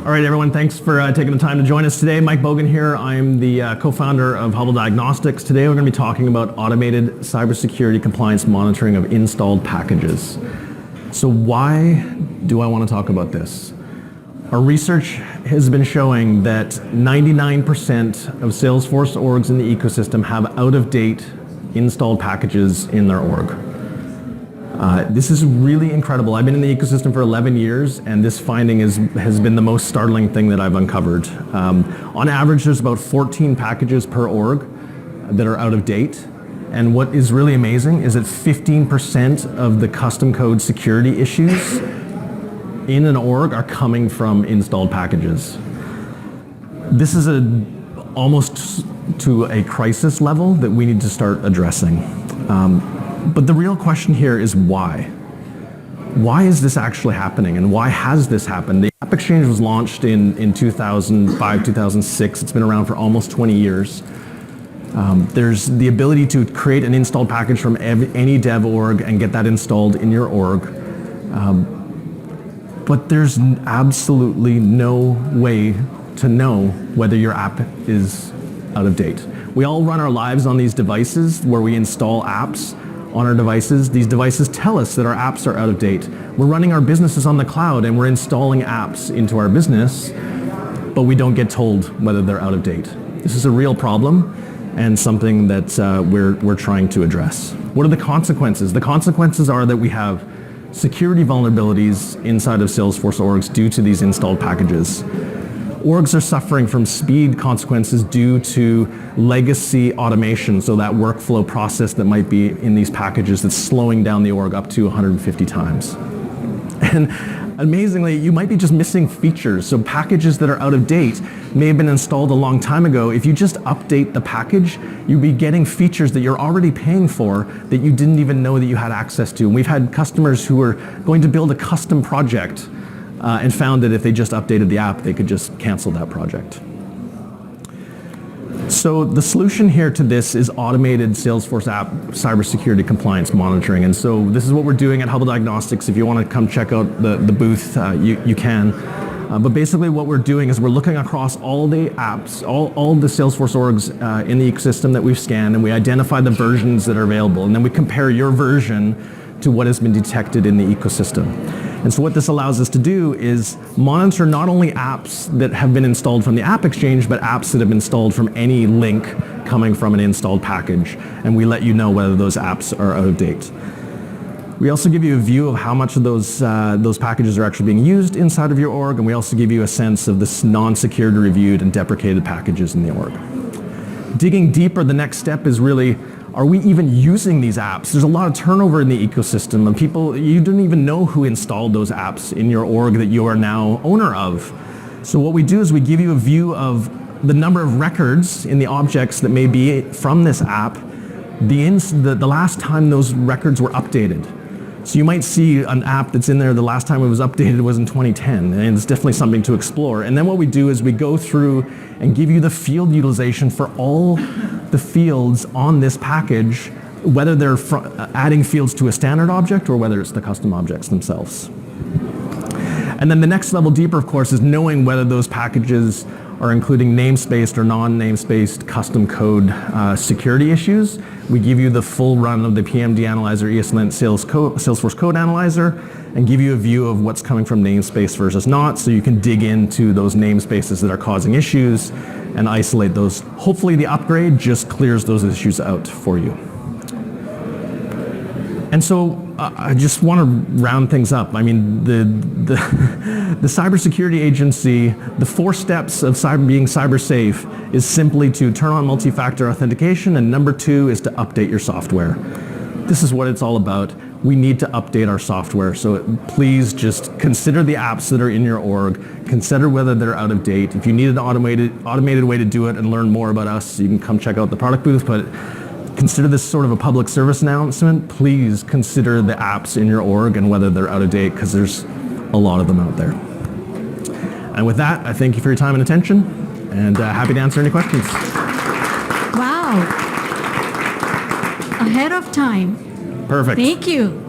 All right, everyone, thanks for taking the time to join us today. Mike Bogan here. I'm the co-founder of Hubbl Diagnostics. Today we're going to be talking about automated cybersecurity compliance monitoring of installed packages. So why do I want to talk about this? Our research has been showing that 99% of Salesforce orgs in the ecosystem have out-of-date installed packages in their org. This is really incredible. I've been in the ecosystem for 11 years, and this finding has been the most startling thing that I've uncovered. On average, there's about 14 packages per org that are out of date. And what is really amazing is that 15% of the custom code security issues in an org are coming from installed packages. This is almost to a crisis level that we need to start addressing. But the real question here is why? Why is this actually happening, and why has this happened? The AppExchange was launched in 2005, 2006. It's been around for almost 20 years. There's the ability to create an installed package from any dev org and get that installed in your org. But there's absolutely no way to know whether your app is out of date. We all run our lives on these devices where we install apps on our devices. These devices tell us that our apps are out of date. We're running our businesses on the cloud and we're installing apps into our business, but we don't get told whether they're out of date. This is a real problem and something that we're trying to address. What are the consequences? The consequences are that we have security vulnerabilities inside of Salesforce orgs due to these installed packages. Orgs are suffering from speed consequences due to legacy automation, so that workflow process that might be in these packages that's slowing down the org up to 150 times. And amazingly, you might be just missing features. So packages that are out of date may have been installed a long time ago. If you just update the package, you'll be getting features that you're already paying for that you didn't even know that you had access to. And we've had customers who were going to build a custom project and found that if they just updated the app, they could just cancel that project. So the solution here to this is automated Salesforce app cybersecurity compliance monitoring. And so this is what we're doing at Hubbl Diagnostics. If you want to come check out the booth, you can. But basically what we're doing is we're looking across all the apps, all the Salesforce orgs in the ecosystem that we've scanned, and we identify the versions that are available. And then we compare your version to what has been detected in the ecosystem. And so what this allows us to do is monitor not only apps that have been installed from the AppExchange, but apps that have been installed from any link coming from an installed package. And we let you know whether those apps are out of date. We also give you a view of how much of those packages are actually being used inside of your org, and we also give you a sense of the non-secured, reviewed, and deprecated packages in the org. Digging deeper, the next step is really, are we even using these apps? There's a lot of turnover in the ecosystem, and people, you don't even know who installed those apps in your org that you are now owner of. So what we do is we give you a view of the number of records in the objects that may be from this app, the last time those records were updated. So you might see an app that's in there the last time it was updated was in 2010, and it's definitely something to explore. And then what we do is we go through and give you the field utilization for all the fields on this package, whether they're adding fields to a standard object or whether it's the custom objects themselves. And then the next level deeper, of course, is knowing whether those packages are including namespaced or non-namespaced custom code security issues. We give you the full run of the PMD Analyzer, ESLint Salesforce Code Analyzer, and give you a view of what's coming from namespace versus not, so you can dig into those namespaces that are causing issues and isolate those. Hopefully the upgrade just clears those issues out for you. And so I just want to round things up. I mean, the cybersecurity agency, the 4 steps of being cyber safe is simply to turn on multi-factor authentication, and number 2 is to update your software. This is what it's all about. We need to update our software, so please just consider the apps that are in your org, consider whether they're out of date. If you need an automated way to do it and learn more about us, you can come check out the product booth, but consider this sort of a public service announcement. Please consider the apps in your org and whether they're out of date, because there's a lot of them out there. And with that, I thank you for your time and attention, and happy to answer any questions. Wow. Ahead of time. Perfect. Thank you.